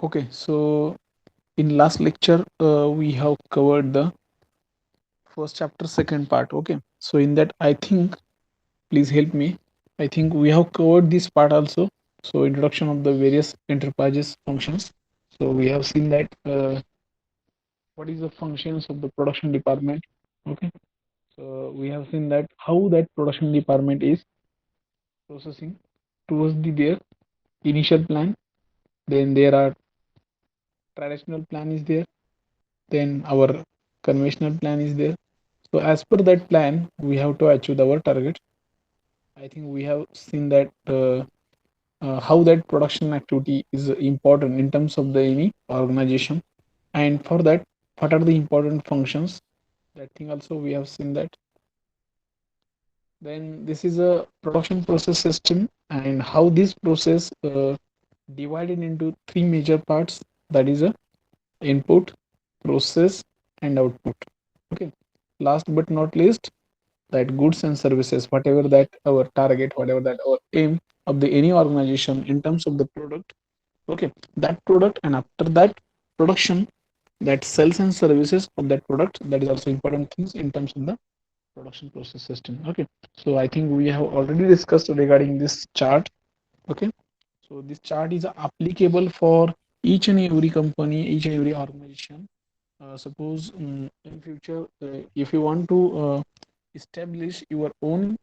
Okay, so in last lecture we have covered the first chapter second part. Okay, so in that I think, please help me, I think we have covered this part also. So introduction of the various enterprises functions. So we have seen that what is the functions of the production department. Okay, so we have seen that how that production department is processing towards their initial plan. Then there are traditional plan is there, then our conventional plan is there. So as per that plan we have to achieve our target. I think we have seen that how that production activity is important in terms of the any organization, and for that what are the important functions, that thing also we have seen that. Then this is a production process system, and how this process divided into three major parts, that is a input, process, and output. Okay, last but not least, that goods and services, whatever that our target, whatever that our aim of the any organization in terms of the product. Okay, that product, and after that production, that sales and services of that product, that is also important things in terms of the production process system. Okay, so I think we have already discussed regarding this chart. Okay, so this chart is applicable for each and every company, each and every organization. Suppose in future if you want to establish your own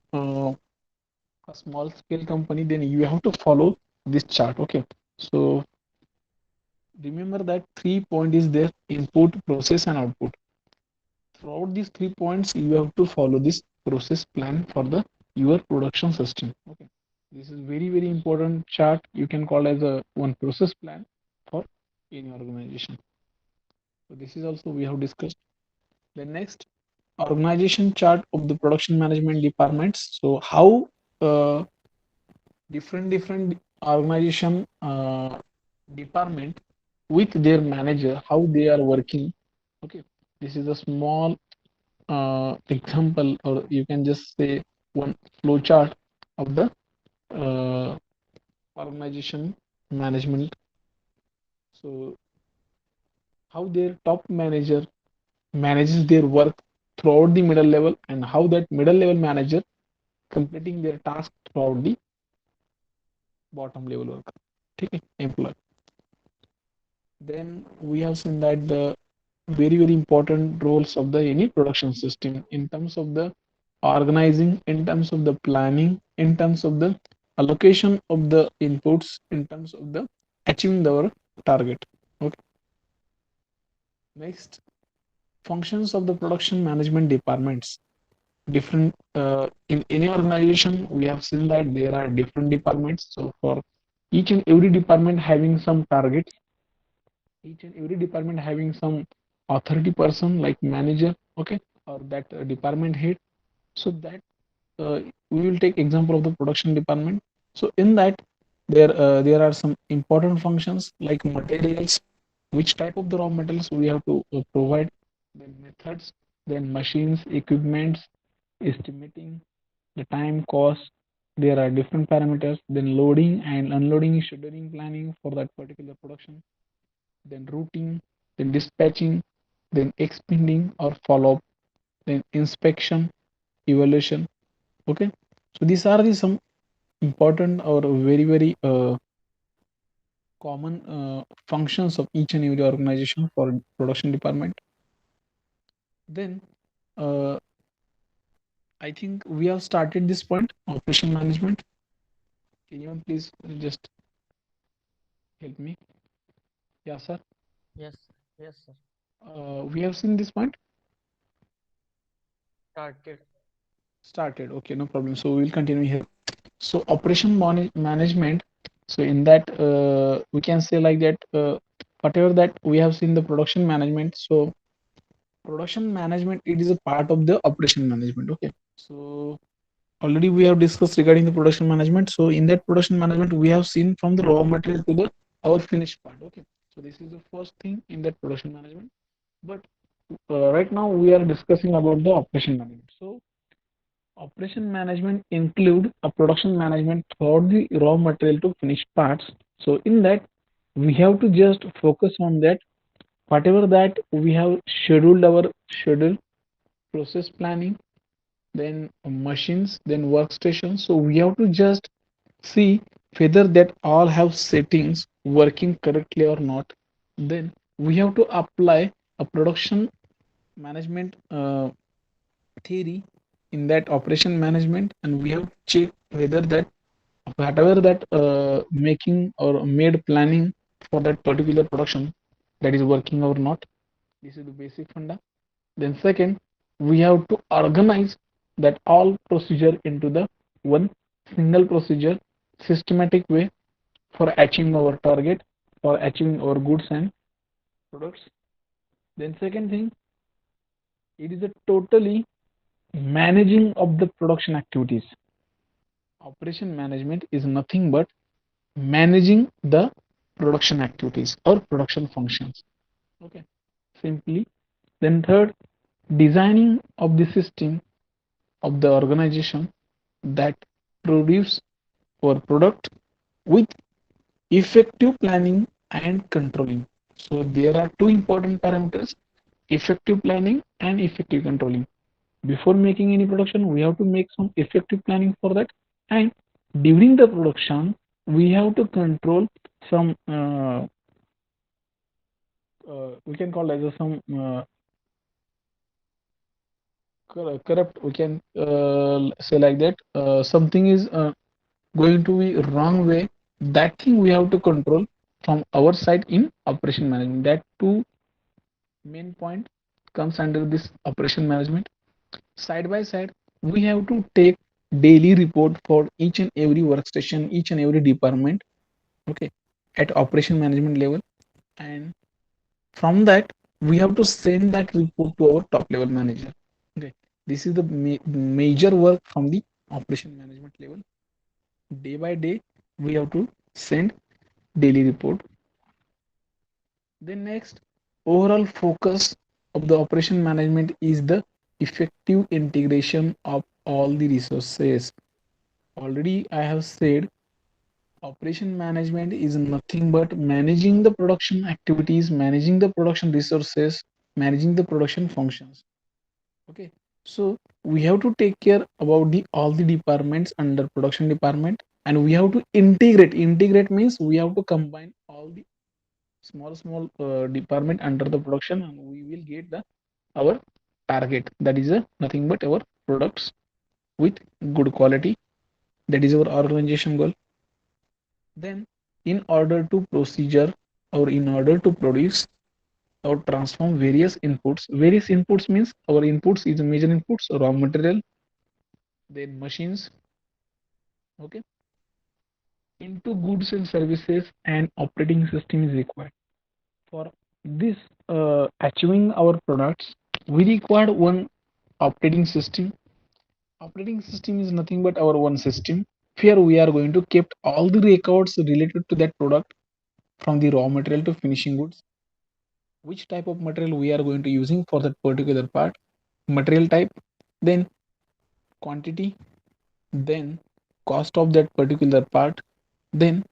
a small scale company, then you have to follow this chart. Okay, so remember that 3 point is there: input, process, and output. Throughout these 3 points you have to follow this process plan for the your production system. Okay, this is very very important chart, you can call as a one process plan for any organization. So this is also we have discussed. The next, organization chart of the production management departments. So how different organization department with their manager, how they are working. Okay, this is a small example, or you can just say one flow chart of the uh, organization management. So how their top manager manages their work throughout the middle level, and how that middle level manager completing their task throughout the bottom level worker. Okay, employee. Then we have seen that the very very important roles of the any production system in terms of the organizing, in terms of the planning, in terms of the allocation of the inputs, in terms of the achieving our target. Okay, next, functions of the production management departments. Different in any organization we have seen that there are different departments. So for each and every department having some targets, each and every department having some authority person like manager. Okay, or that department head. So that we will take example of the production department. So in that there are some important functions like materials, which type of the raw materials we have to provide, then methods, then machines, equipments, estimating the time, cost. There are different parameters, then loading and unloading, scheduling, planning for that particular production, then routing, then dispatching, then expending or follow up, then inspection, evaluation. Okay, so these are the some important or very very common functions of each and every organization for production department. Then uh, I think we have started this point, operation management. Can you please just help me? Yeah, sir. Yes, yes, sir. We have seen this point. Started. Started. Okay, no problem. So we will continue here. So operation management. So in that we can say like that whatever that we have seen the production management. So production management, it is a part of the operation management. Okay, so already we have discussed regarding the production management. So in that production management we have seen from the raw material to the our finished part. Okay, so this is the first thing in that production management. But right now we are discussing about the operation management. So operation management include a production management throughout the raw material to finished parts. So in that we have to just focus on that whatever that we have scheduled our schedule, process planning, then machines, then workstations. So we have to just see whether that all have settings working correctly or not. Then we have to apply a production management theory in that operation management, and we have to check whether that whatever that making or made planning for that particular production that is working or not. This is the basic funda. Then second, we have to organize that all procedure into the one single procedure systematic way for achieving our target or achieving our goods and products. Then second thing, it is a totally managing of the production activities. Operation management is nothing but managing the production activities or production functions. Okay, simply. Then third, designing of the system of the organization that produce our product with effective planning and controlling. So there are two important parameters: effective planning and effective controlling. Before making any production, we have to make some effective planning for that, and during the production, we have to control some we can call as a some corrupt. We can say like that. Something is going to be wrong way. That thing we have to control from our side in operation management. That two main point comes under this operation management. Side by side, we have to take daily report for each and every workstation, each and every department. Okay, at operation management level, and from that we have to send that report to our top level manager. Okay, this is the major work from the operation management level. Day by day, we have to send daily report. The next overall focus of the operation management is the effective integration of all the resources. Already I have said operation management is nothing but managing the production activities, managing the production resources, managing the production functions. Okay, so we have to take care about the all the departments under production department, and we have to integrate. Integrate means we have to combine all the small department under the production, and we will get the our target, that is a nothing but our products with good quality. That is our organization goal. Then in order to procedure or in order to produce or transform various inputs means our inputs is major inputs, raw material, then machines, okay, into goods and services, and operating system is required. For this achieving our products, we require one operating system. Operating system is nothing but our one system. Here we are going to keep all the records related to that product from the raw material to finishing goods. Which type of material we are going to using for that particular part, material type, then quantity, then cost of that particular part, then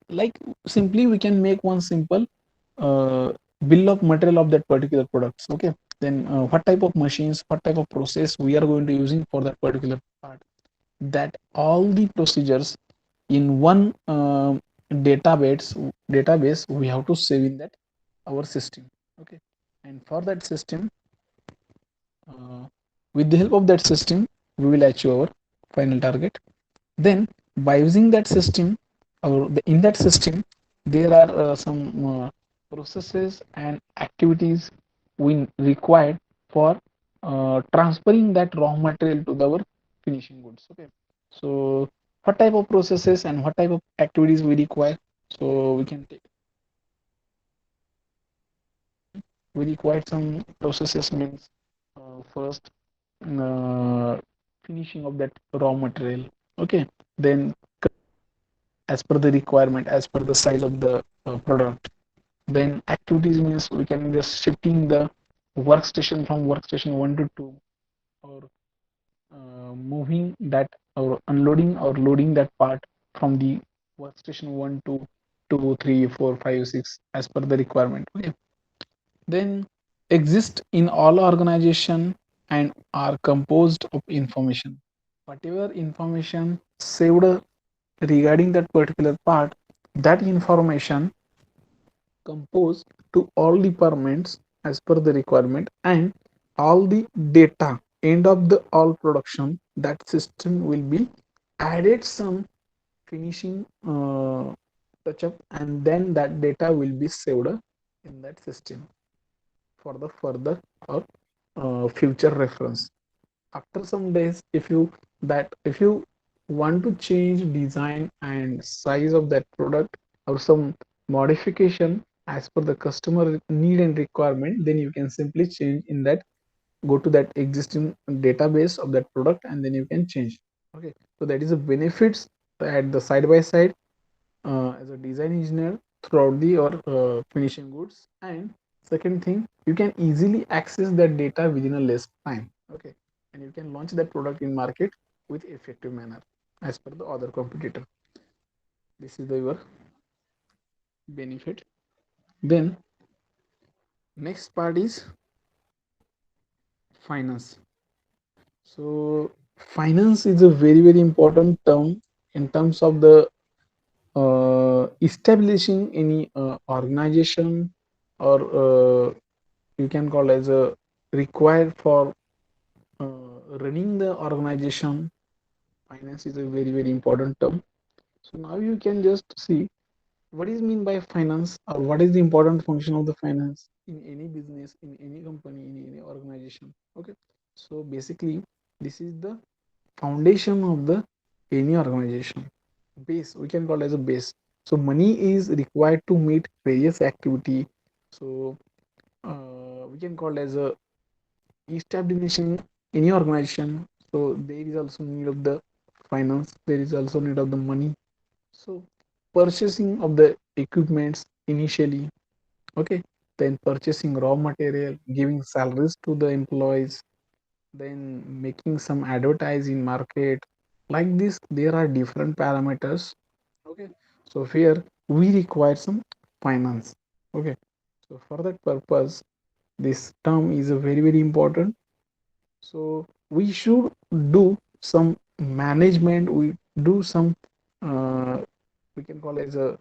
like simply we can make one simple uh, bill of material of that particular products. Okay, then what type of machines, what type of process we are going to using for that particular part, that all the procedures in one database we have to save in that our system. Okay, and for that system, uh, with the help of that system we will achieve our final target. Then by using that system, or in that system there are some processes and activities we required for transferring that raw material to our finishing goods. Okay, so what type of processes and what type of activities we require? So we can take, we require some processes means first uh, finishing of that raw material. Okay, then as per the requirement, as per the size of the product. Then activities means we can just shifting the workstation from workstation 1 to 2, or moving that, or unloading or loading that part from the workstation 1 to 2, 3, 4, 5, 6 as per the requirement. Okay. Then exist in all organization and are composed of information. Whatever information saved regarding that particular part, that information composed to all departments as per the requirement, and all the data end of the all production, that system will be added some finishing touch up, and then that data will be saved in that system for the further or future reference. After some days, if you want to change design and size of that product, or some modification as per the customer need and requirement, then you can simply change in that, go to that existing database of that product, and then you can change. Okay, so that is the benefits at the side by side as a design engineer throughout the or finishing goods. And second thing, you can easily access that data within a less time. Okay, and you can launch that product in market with effective manner as per the other competitor. This is the your benefit. Then next part is finance. So finance is a very important term in terms of the establishing any organization, or you can call as a required for running the organization. Finance is a very important term. So now you can just see what is mean by finance, or what is the important function of the finance in any business, in any company, in any organization. Okay, so basically this is the foundation of the any organization. Base, we can call as a base. So money is required to meet various activity. So we can call as a establishing any organization. So there is also need of the finance, there is also need of the money. So purchasing of the equipments initially. Okay, then purchasing raw material, giving salaries to the employees, then making some advertising market. Like this there are different parameters. Okay, so here we require some finance. Okay, so for that purpose this term is a very important. So we should do some management, we do some we can call as a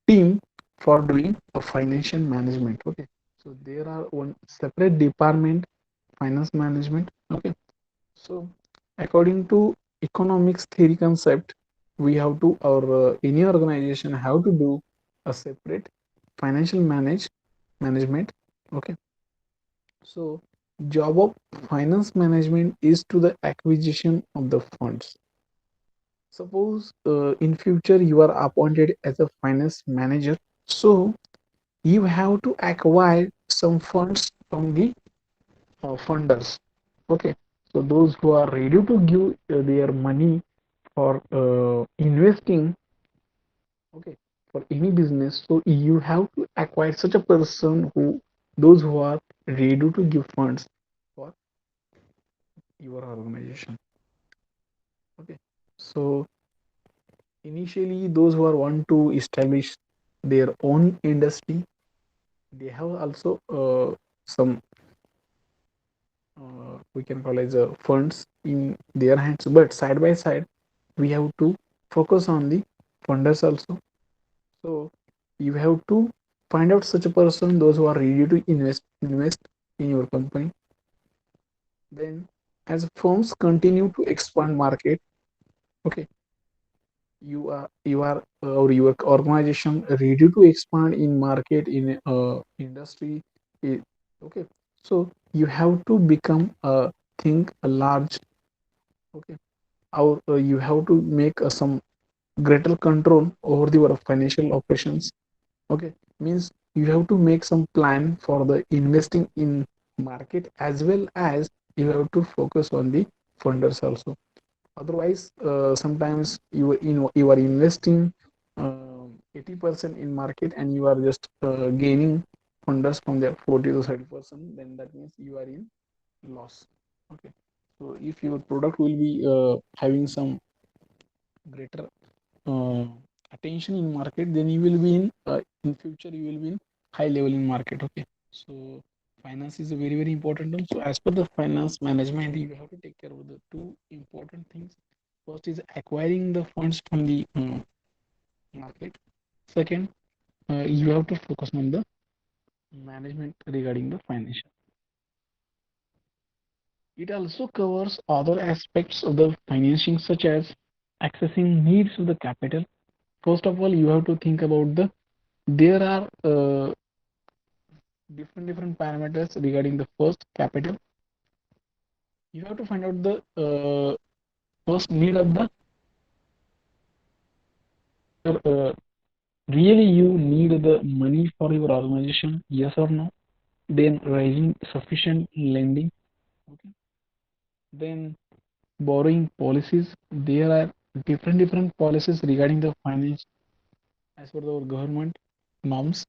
team for doing a financial management. Okay, so there are one separate department, finance management. Okay, so according to economics theory concept, we have to, or any organization have to do a separate financial management. Okay, so job of finance management is to the acquisition of the funds. Suppose in future you are appointed as a finance manager, so you have to acquire some funds from the funders. Okay, so those who are ready to give their money for investing, okay, for any business. So you have to acquire such a person, who those who are ready to give funds for your organization. Okay, so initially those who are want to establish their own industry, they have also some we can call as funds in their hands, but side by side we have to focus on the funders also. So you have to find out such a person, those who are ready to invest in your company. Then as firms continue to expand market, okay, you are or your organization ready to expand in market, in industry. Okay, so you have to become a think a large. Okay, or you have to make some greater control over your financial operations. Okay, means you have to make some plan for the investing in market, as well as you have to focus on the funders also. Otherwise sometimes you are investing 80% in market and you are just gaining funders from their 40 to 30%, then that means you are in loss. Okay. So if your product will be having some greater uh, attention in market, then you will be in future you will be in high level in market. Okay. So finance is a very important term. So as per the finance management, you have to take care of the two important things. First is acquiring the funds from the market. Second, you have to focus on the management regarding the financial. It also covers other aspects of the financing, such as accessing needs of the capital. First of all, you have to think about the there are different parameters regarding the first capital. You have to find out the first need of the uh, really you need the money for your organization, yes or no. Then raising sufficient lending. Okay. Then borrowing policies. There are different policies regarding the finance as per our government norms.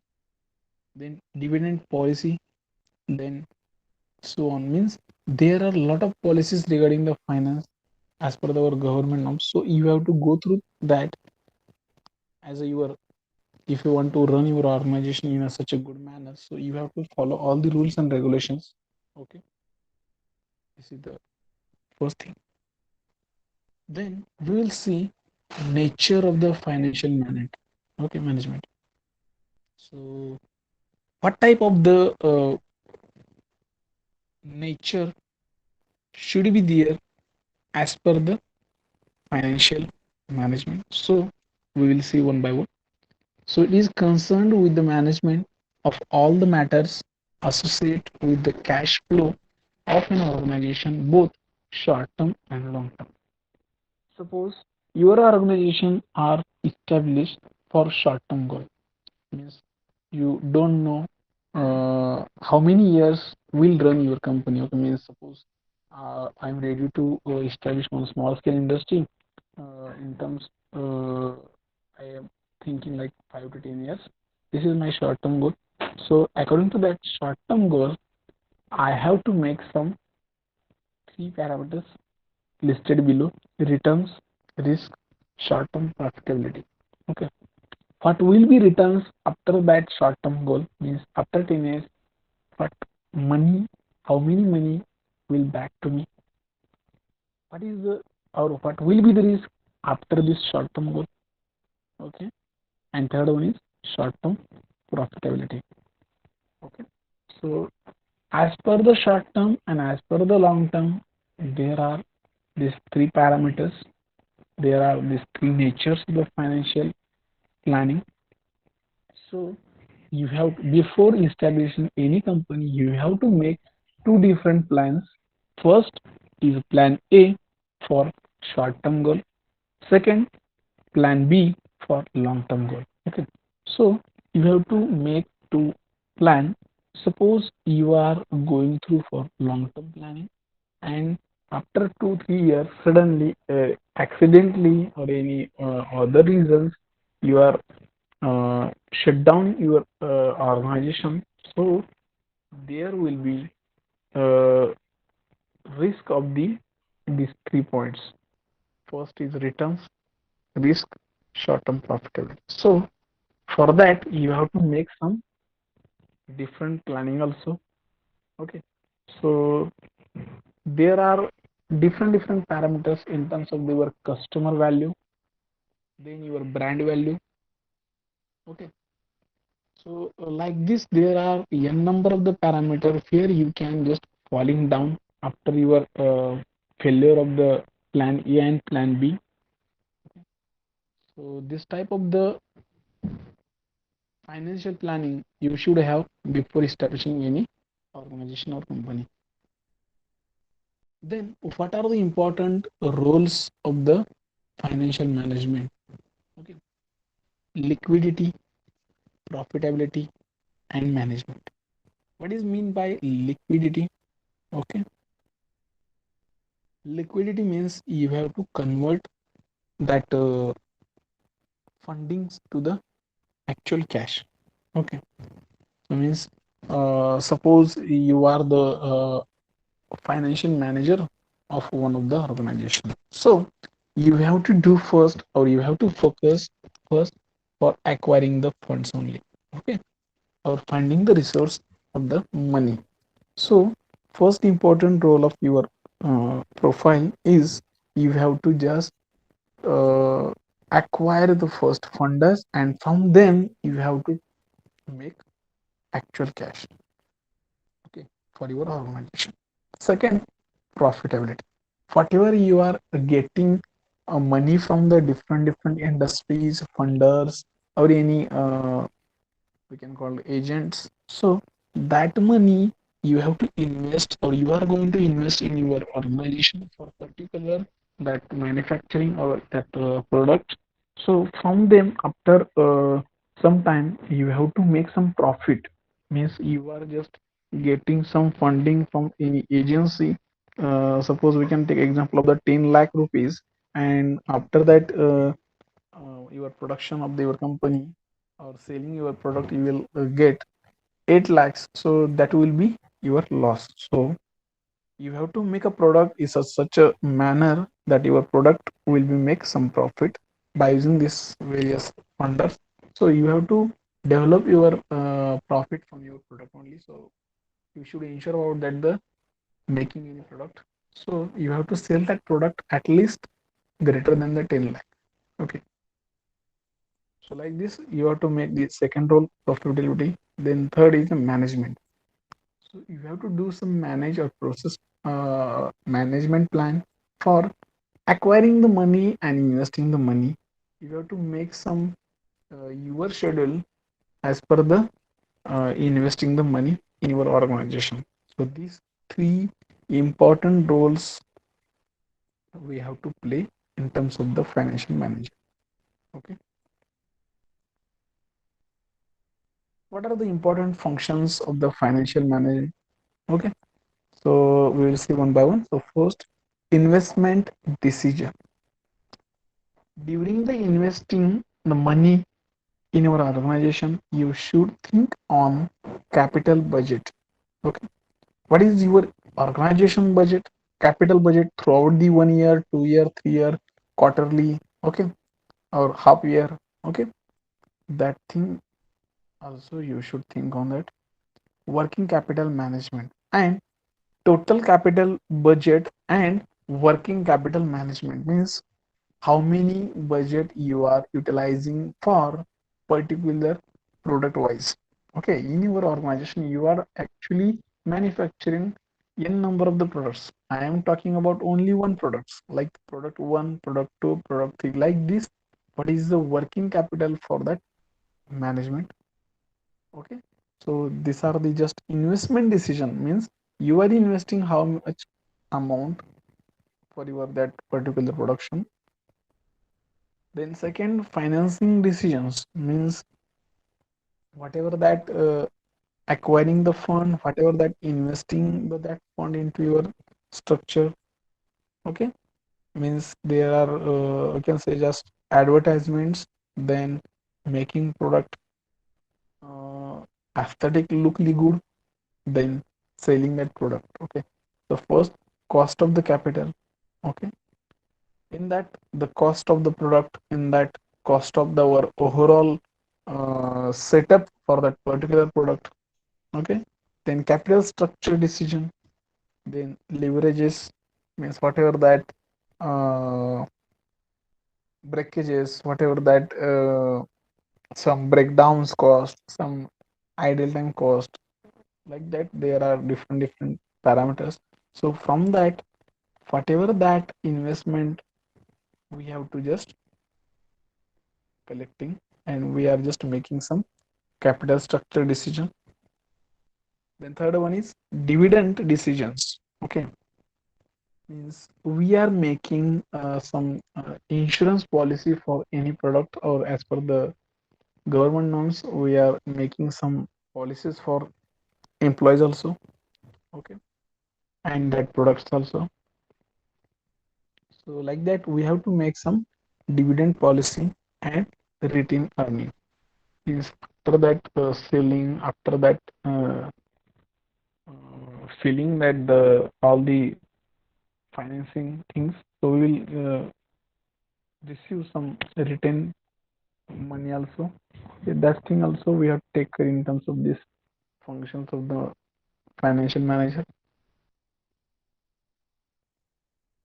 Then dividend policy. Then so on means there are a lot of policies regarding the finance as per our government norms. So you have to go through that as a your if you want to run your organization in a, such a good manner. So you have to follow all the rules and regulations. Okay, this is the first thing. Then we will see nature of the financial management. Okay, management. So what type of the nature should be there as per the financial management? So we will see one by one. So it is concerned with the management of all the matters associated with the cash flow of an organization, both short term and long term. Suppose your organization are established for short term goal, means you don't know how many years will run your company. Okay, means suppose I'm ready to establish one small scale industry in terms I am thinking like 5 to 10 years. This is my short term goal. So according to that short term goal, I have to make some three parameters listed below: returns, risk, short term profitability. Okay, what will be returns after that short term goal, means after 10 years, what money, how many money will back to me, what is the or what will be the risk after this short term goal. Okay, and third one is short term profitability. Okay, so as per the short term and as per the long term, there are these three parameters, there are these three natures of the financial planning. So you have before establishing any company, you have to make two different plans. First is plan A for short term goal. Second, plan B for long term goal. Okay. So you have to make two plan. Suppose you are going through for long term planning and after 2 3 years suddenly accidentally or any other reasons you are shut down your organization. So there will be uh, risk of these 3 points. First is returns, risk, short-term profitability. So for that you have to make some different planning also. Okay. So there are different parameters in terms of your customer value, then your brand value. Okay. So like this, there are n number of the parameters here. You can just falling down after your failure of the plan A and plan B. So this type of the financial planning you should have before establishing any organization or company. Then what are the important roles of the financial management? Okay, liquidity, profitability, and management. What is mean by liquidity? Okay, liquidity means you have to convert that fundings to the actual cash. Okay, so means suppose you are the financial manager of one of the organization. So you have to do first, or you have to focus first for acquiring the funds only. Okay, or finding the resource of the money. So first important role of your profile is you have to just uh, acquire the first funders, and from them you have to make actual cash, okay, for your organization. Second, profitability. Whatever you are getting money from the different industries, funders, or any we can call agents. So that money you have to invest, or you are going to invest in your organization for particular that manufacturing or that product. So from them, after some time, you have to make some profit. Means you are just getting some funding from any agency. Suppose we can take example of the 10 lakh rupees, and after that your production of your company or selling your product, you will get 8 lakhs, so that will be your loss. So you have to make a product is a, such a manner that your product will be make some profit by using this various funders. So you have to develop your profit from your product only. So you should ensure about that the making any product, so you have to sell that product at least greater than the 10 lakh. Okay, so like this, you have to make the second role profitability. Then third is the management. So you have to do some manage or process management plan for acquiring the money and investing the money. You have to make some your schedule as per the investing the money in your organization. So these three important roles we have to play in terms of the financial management. Okay, what are the important functions of the financial manager? Okay, so we will see one by one. So first, investment decision. During the investing the money in your organization, you should think on capital budget. Okay, what is your organization budget, capital budget throughout the 1 year, 2 year, 3 year, quarterly, okay, or half year. Okay, that thing also you should think on that. Working capital management and total capital budget and working capital management means how many budget you are utilizing for particular product wise. Okay, in your organization you are actually manufacturing n number of the products. I am talking about only one products, like product 1, product 2, product 3, like this. What is the working capital for that management? Okay, so these are the just investment decision, means you are investing how much amount for your that particular production. Then second, financing decisions means whatever that acquiring the fund, whatever that investing that fund into your structure. Okay, means there are you can say just advertisements, then making product uh, aesthetic lookly good, then selling that product. Okay, the first, cost of the capital. Okay, in that the cost of the product, in that cost of the our overall setup for that particular product. Okay, then capital structure decision, then leverages, means whatever that uh, breakages, whatever that some breakdowns cost, some idle time cost, like that there are different parameters. So from that, whatever that investment we have to just collecting, and we are just making some capital structure decision. Then third one is dividend decisions. Okay, means we are making some insurance policy for any product, or as per the government norms we are making some policies for employees also. Okay, and that products also. So like that we have to make some dividend policy and retain earning. is after that selling, after that feeling that the all the financing things, so we will receive some return money also. Okay, that thing also we have to take care in terms of this functions of the financial manager.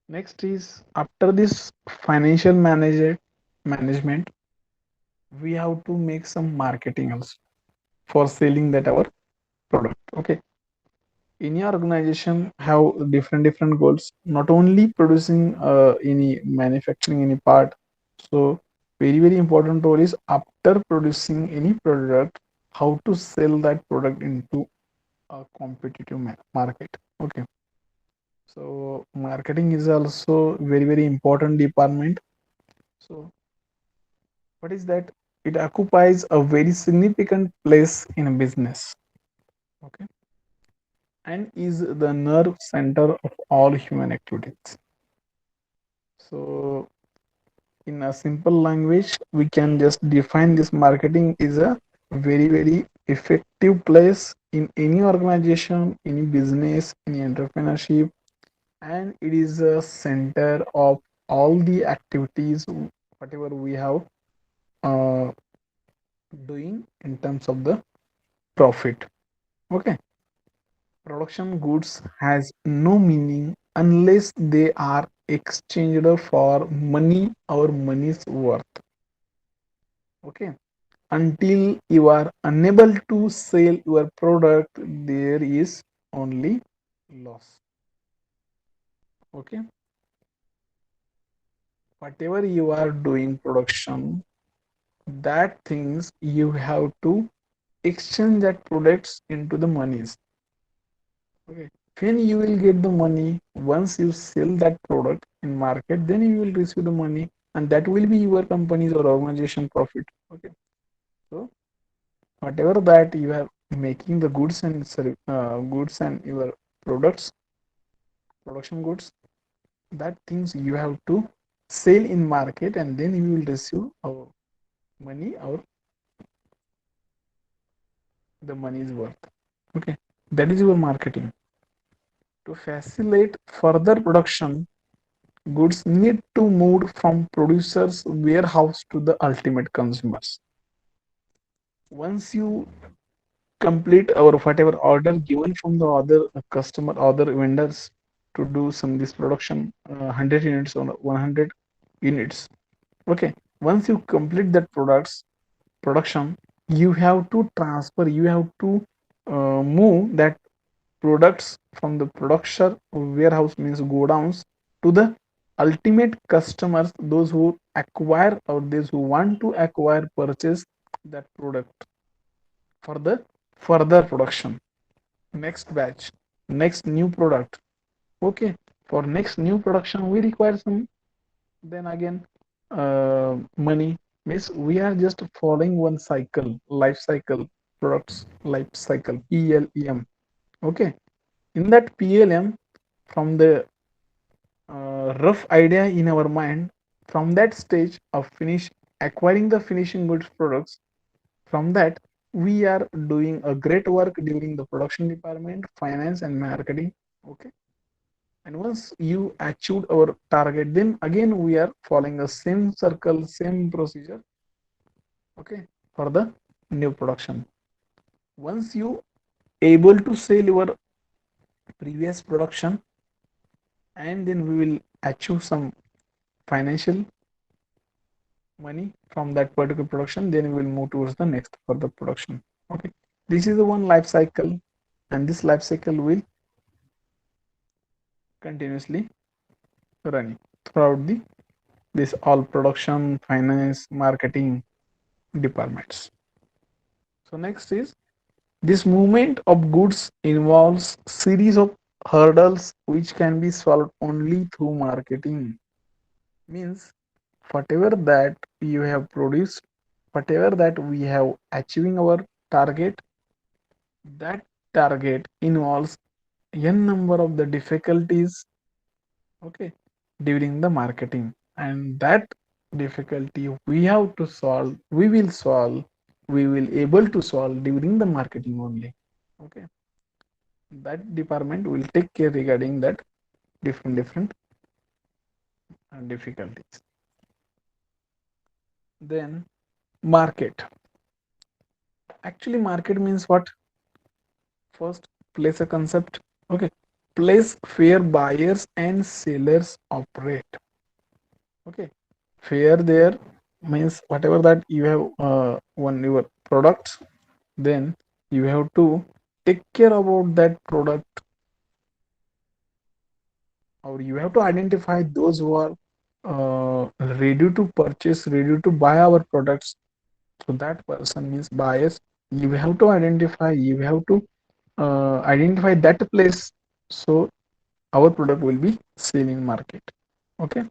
Next is after this financial manager management, we have to make some marketing also for selling that our product. Okay, in your organization have different goals, not only producing any manufacturing any part. So very important role is after producing any product, how to sell that product into a competitive market. Okay, so marketing is also very important department. So what is that? It occupies a very significant place in a business. Okay, and is the nerve center of all human activities. So in a simple language, we can just define this: marketing is a very effective place in any organization, any business, any entrepreneurship, and it is a center of all the activities whatever we have uh, doing in terms of the profit. Okay, production goods has no meaning unless they are exchanged for money or money's worth. Okay, until you are unable to sell your product, there is only loss. Okay, whatever you are doing production, that things you have to exchange that products into the monies. Okay, when you will get the money once you sell that product in market, then you will receive the money, and that will be your company's or organization profit. Okay, so whatever that you are making the goods and goods and your products, production goods, that things you have to sell in market, and then you will receive our money or the money is worth. Okay, that is your marketing. To facilitate further production, goods need to move from producers warehouse to the ultimate consumers. Once you complete or whatever order given from the other customer, other vendors, to do some this production, 100 units or 100 units. Okay, once you complete that products production, you have to transfer, you have to move that products from the production warehouse, means go downs, to the ultimate customers, those who acquire or those who want to acquire, purchase that product for the further production, next batch, next new product. Okay, for next new production we require some, then again money, means we are just following one cycle, life cycle, products life cycle, PLM. Okay, in that PLM, from the rough idea in our mind, from that stage of finish acquiring the finishing goods products, from that we are doing a great work during the production department, finance and marketing. Okay, and once you achieved our target, then again we are following the same circle, same procedure. Okay, for the new production, once you able to sell your previous production, and then we will achieve some financial money from that particular production, then we will move towards the next further production. Okay, this is the one life cycle, and this life cycle will continuously running throughout the this all production, finance, marketing departments. So next is, this movement of goods involves series of hurdles which can be solved only through marketing. Means whatever that you have produced, whatever that we have achieving our target, that target involves n number of the difficulties. Okay, during the marketing, and that difficulty we have to solve, we will solve we will able to solve during the marketing only. Okay, that department will take care regarding that different difficulties. Then market. Actually, market means what? First, place a concept. Okay, place where buyers and sellers operate. Okay, where there means whatever that you have one your products, then you have to take care about that product, or you have to identify those who are ready to purchase, ready to buy our products. So that person means buyers. You have to identify, you have to identify that place, so our product will be seen in market. Okay,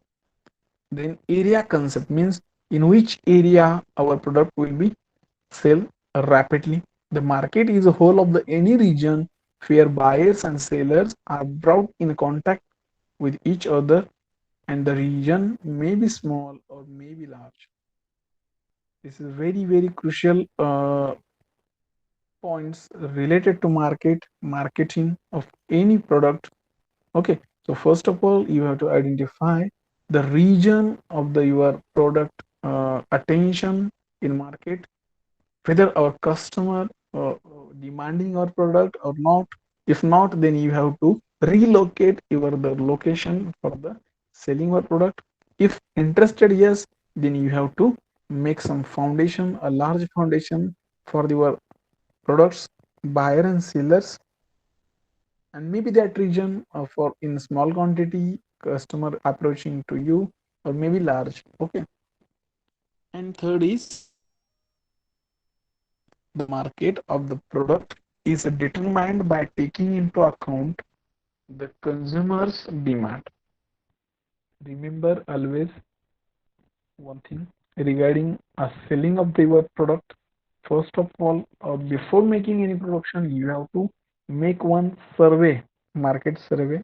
then area concept means in which area our product will be sell rapidly. The market is a whole of the any region where buyers and sellers are brought in contact with each other, and the region may be small or may be large. This is very crucial points related to marketing of any product. Okay, so first of all, you have to identify the region of the your product attention in market, whether our customer demanding our product or not. If not, then you have to relocate your the location for the selling our product. If interested, yes, then you have to make some foundation, a large foundation for your products, buyer and sellers, and maybe that region for in small quantity customer approaching to you, or maybe large. Okay, and third is the market of the product is determined by taking into account the consumer's demand. Remember always one thing regarding a selling of your product. First of all, before making any production, you have to make one survey, market survey.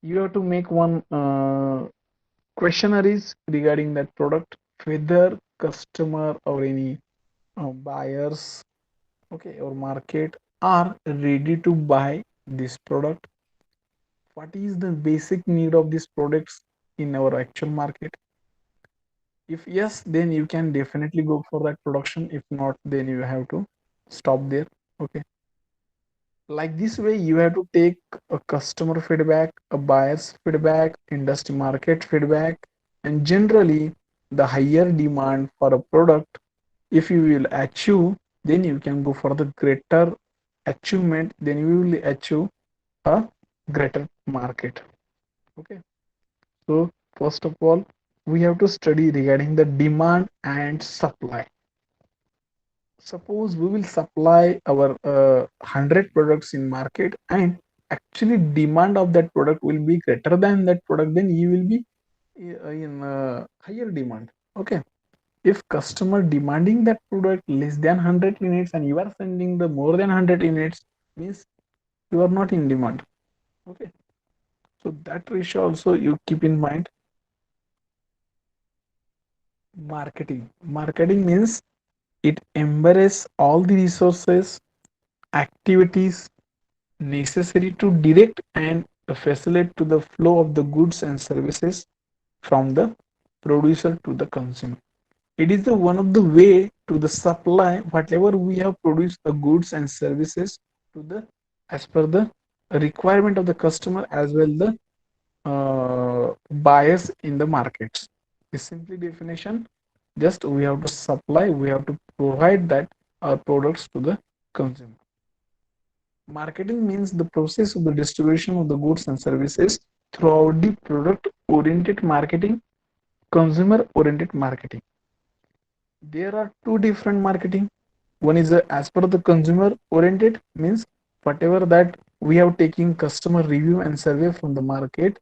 You have to make one questionnaires regarding that product, whether customer or any buyers, okay, or market are ready to buy this product. What is the basic need of these products in our actual market? If yes, then you can definitely go for that production. If not, then you have to stop there. Okay, like this way you have to take a customer feedback, a buyer's feedback, industry market feedback, and generally the higher demand for a product, if you will achieve, then you can go for the greater achievement, then you will achieve a greater market. Okay, so first of all, we have to study regarding the demand and supply. Suppose we will supply our 100 products in market, and actually demand of that product will be greater than that product, then you will be in higher demand. Okay, if customer demanding that product less than 100 units and you are sending the more than 100 units, means you are not in demand. Okay, so that ratio also you keep in mind. Marketing means it embraces all the resources, activities necessary to direct and facilitate to the flow of the goods and services from the producer to the consumer. It is the one of the way to the supply whatever we have produced the goods and services to the as per the requirement of the customer as well the buyers in the markets. Is simply definition. Just we have to supply, we have to provide that our products to the consumer. Marketing means the process of the distribution of the goods and services throughout the product oriented marketing, consumer oriented marketing. There are two different marketing. One is as per the consumer oriented, means whatever that we have taken customer review and survey from the market.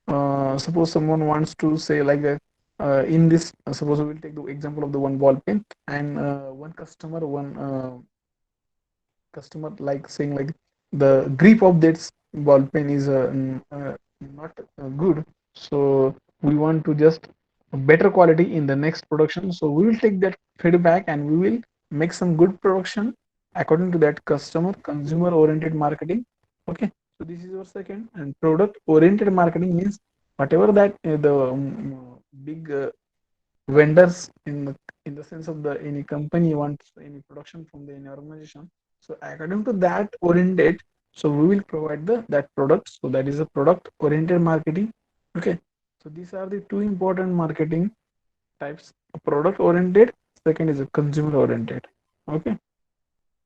Suppose someone wants to say like in this, suppose we will take the example of the one ball pen, and one customer like saying like the grip of this ball pen is not good, so we want to just better quality in the next production. So we will take that feedback and we will make some good production according to that customer consumer oriented marketing. Okay, so this is our second. And product oriented marketing means whatever that the big vendors in the sense of the any company wants any production from the any organization. So according to that oriented, so we will provide the that product. So that is a product oriented marketing. Okay, so these are the two important marketing types: a product oriented, second is a consumer oriented. Okay,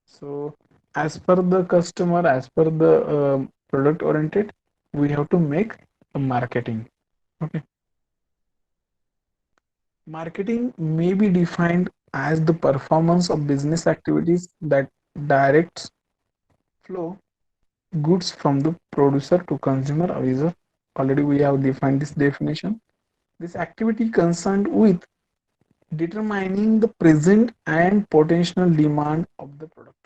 so as per the customer, as per the product oriented, we have to make a marketing. Okay, marketing may be defined as the performance of business activities that directs flow goods from the producer to consumer or user. Already we have defined this definition. This activity concerned with determining the present and potential demand of the product.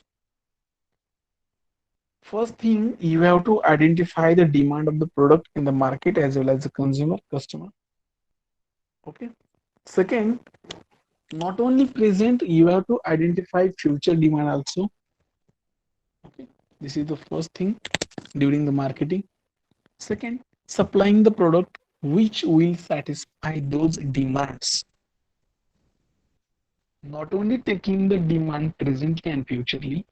First thing, you have to identify the demand of the product in the market as well as the consumer customer. Okay. Second, not only present, you have to identify future demand also. Okay. This is the first thing during the marketing. Second, supplying the product which will satisfy those demands. Not only taking the demand presently and futurely,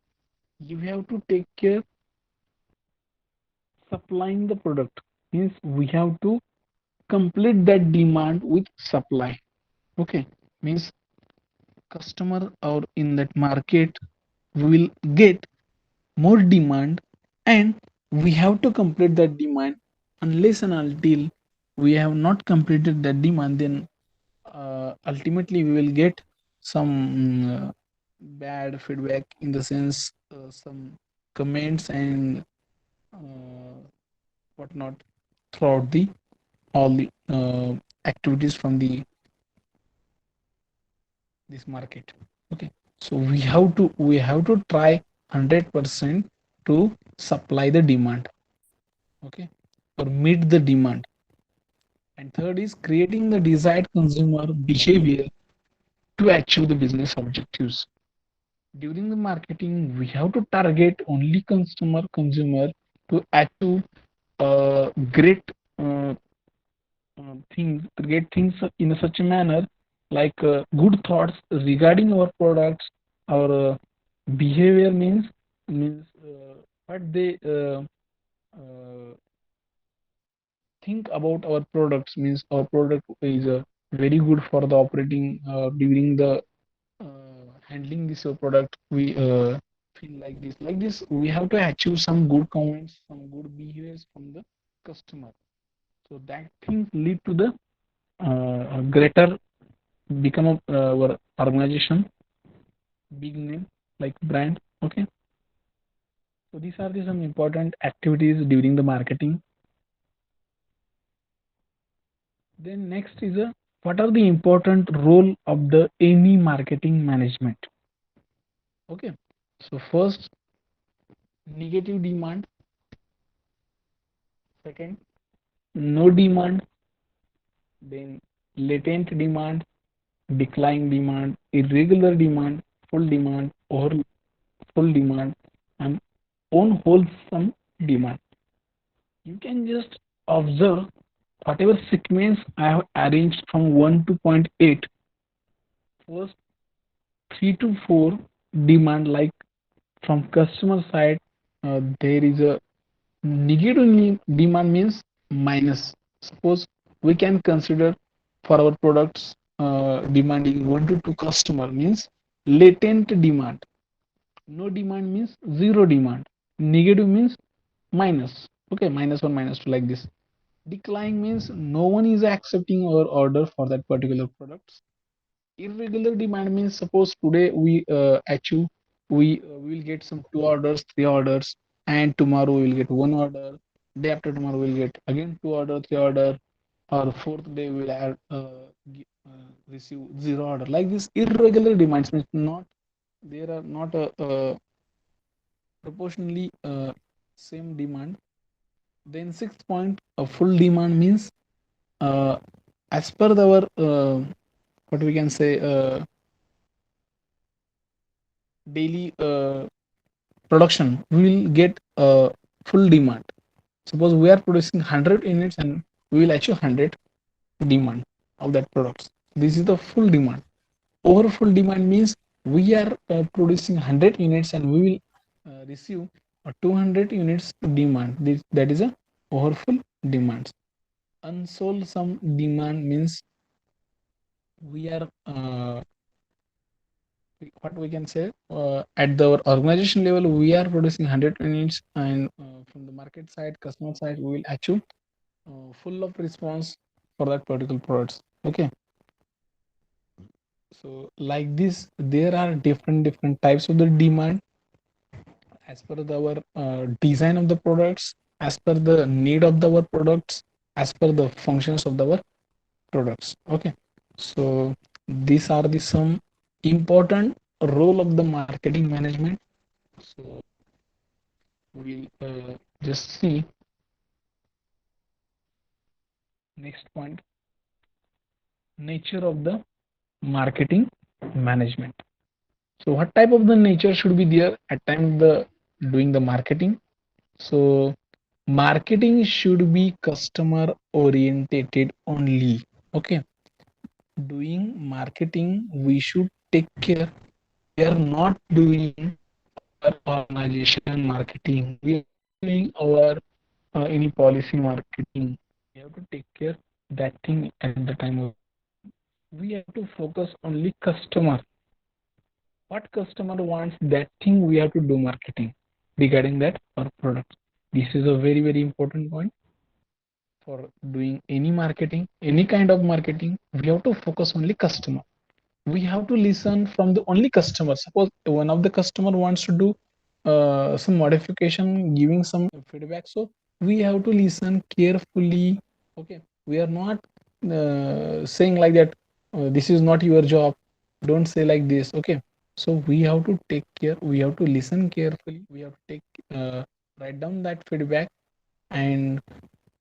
you have to take care supplying the product means we have to complete that demand with supply. Okay, means customer or in that market will get more demand and we have to complete that demand. Unless and until we have not completed that demand, then ultimately we will get some bad feedback in the sense some comments and uh, whatnot throughout the all the activities from the this market. Okay, so we have to try 100% to supply the demand. Okay, or meet the demand. And third is creating the desired consumer behavior to achieve the business objectives. During the marketing we have to target only consumer to achieve great uh, great things in such a manner, like good thoughts regarding our products. Our behavior means what they think about our products, means our product is very good for the operating during the handling this product. We feel like this we have to achieve some good comments, some good behaviors from the customer, so that things lead to the greater become our organization big name like brand. Okay, so these are the some important activities during the marketing. Then next is a what are the important role of the any marketing management. Okay, so first, negative demand. Second, no demand. Then latent demand, decline demand, irregular demand, full demand, or full demand, and unwholesome demand. You can just observe whatever sequence I have arranged from 1 to point 8. First 3 to 4 demand, like from customer side, there is a negative demand means minus. Suppose we can consider for our products demanding 1 to 2 customer means latent demand. No demand means zero demand. Negative means minus. Okay, minus 1, minus 2, like this. Decline means no one is accepting our order for that particular product. Irregular demand means suppose today we achieve, we will get some 2 orders, 3 orders, and tomorrow we will get 1 order. Day after tomorrow we will get again 2 order, 3 order, or fourth day we will receive 0 order. Like this, irregular demands means not there are not a proportionally same demand. Then sixth point, a full demand means uh, as per our what we can say daily production, we will get full demand. Suppose we are producing 100 units and we will achieve 100 demand of that products. This is the full demand. Over full demand means we are producing 100 units and we will receive 200 units demand. That is a overfull demand. Unsold some demand means we are what we can say at the organization level we are producing 100 units, and from the market side, customer side, we will achieve full of response for that particular products. Okay, so like this there are different types of the demand as per our design of the products, as per the need of our products, as per the functions of our products. Okay, so these are the some important role of the marketing management. So we'll just see next point, nature of the marketing management. So what type of the nature should be there at time of the doing the marketing? So marketing should be customer orientated only. Okay, doing marketing we should take care. We are not doing our organization marketing. We are not doing our any policy marketing. We have to take care that thing at the time of marketing. We have to focus only customer. What customer wants, that thing we have to do marketing regarding that our product. This is a very important point for doing any marketing, any kind of marketing. We have to focus only customer. We have to listen from the only customer. Suppose one of the customer wants to do some modification, giving some feedback, so we have to listen carefully. Okay, we are not saying like that, this is not your job, don't say like this. Okay, so we have to take care, we have to listen carefully, we have to take write down that feedback, and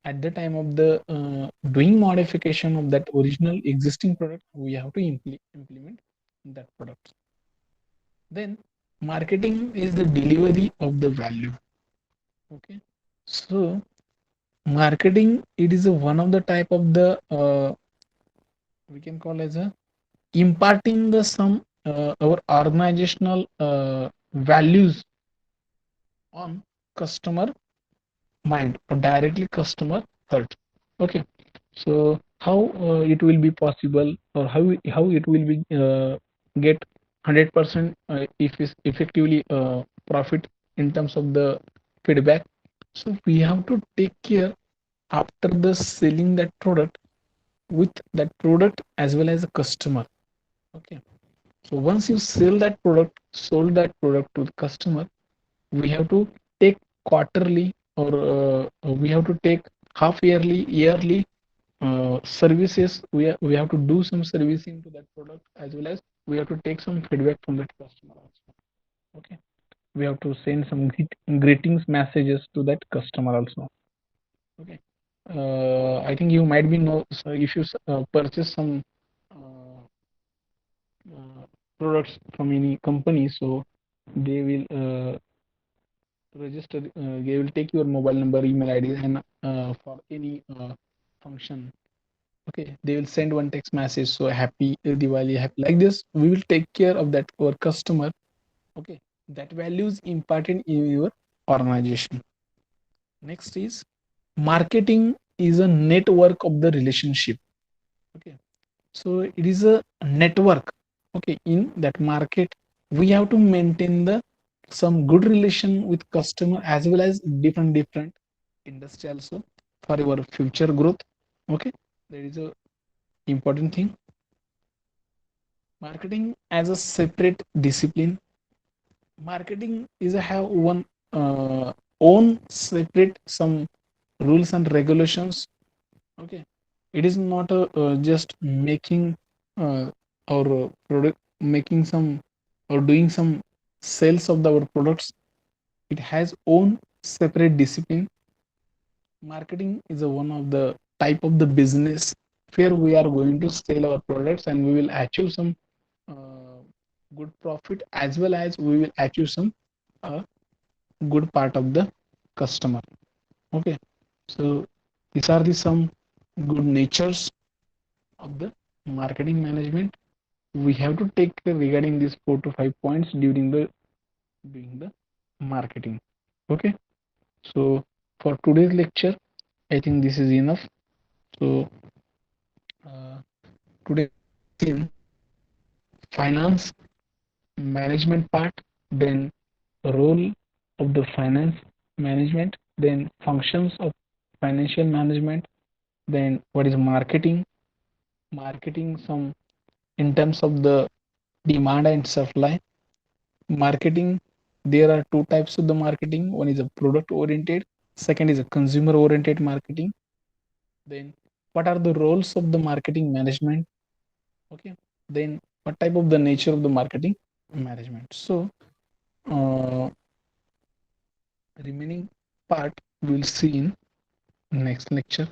at the time of the doing modification of that original existing product, we have to implement that product. Then marketing is the delivery of the value. Okay, so marketing, it is a one of the type of the we can call as a imparting the some our organizational values on customer mind or directly customer heart. Okay, so how it will be possible, or how it will be get 100% if is effectively profit in terms of the feedback. So we have to take care after the selling that product with that product as well as a customer. Okay, so once you sell that product, sold that product to the customer, we have to take quarterly, or we have to take half yearly, yearly services. We have to do some servicing to that product, as well as we have to take some feedback from that customer also. Okay, we have to send some greetings messages to that customer also. Okay, I think you might be know, so if you purchase some uh, products from any company, so they will register, they will take your mobile number, email id, and for any function. Okay, they will send one text message, so happy Diwali, happy, like this we will take care of that our customer. Okay, that value is important in your organization. Next is marketing is a network of the relationship. Okay, so it is a network. Okay, in that market we have to maintain the some good relation with customer as well as different industry also for your future growth. Okay, that is a important thing. Marketing as a separate discipline. Marketing is a have one own separate some rules and regulations. Okay, it is not a just making or product, making some or doing some sales of our products. It has own separate discipline. Marketing is a one of the type of the business where we are going to sell our products and we will achieve some uh, good profit, as well as we will achieve some uh, good part of the customer. Okay, so these are the some good natures of the marketing management we have to take regarding these 4 to 5 points during the doing the marketing. Okay, so for today's lecture I think this is enough. So today we have seen finance management part, then role of the finance management, then functions of financial management, then what is marketing some in terms of the demand and supply. Marketing, there are two types of the marketing. One is a product oriented, second is a consumer oriented marketing. Then what are the roles of the marketing management? Okay, then what type of the nature of the marketing management? So uh, remaining part we'll see in next lecture.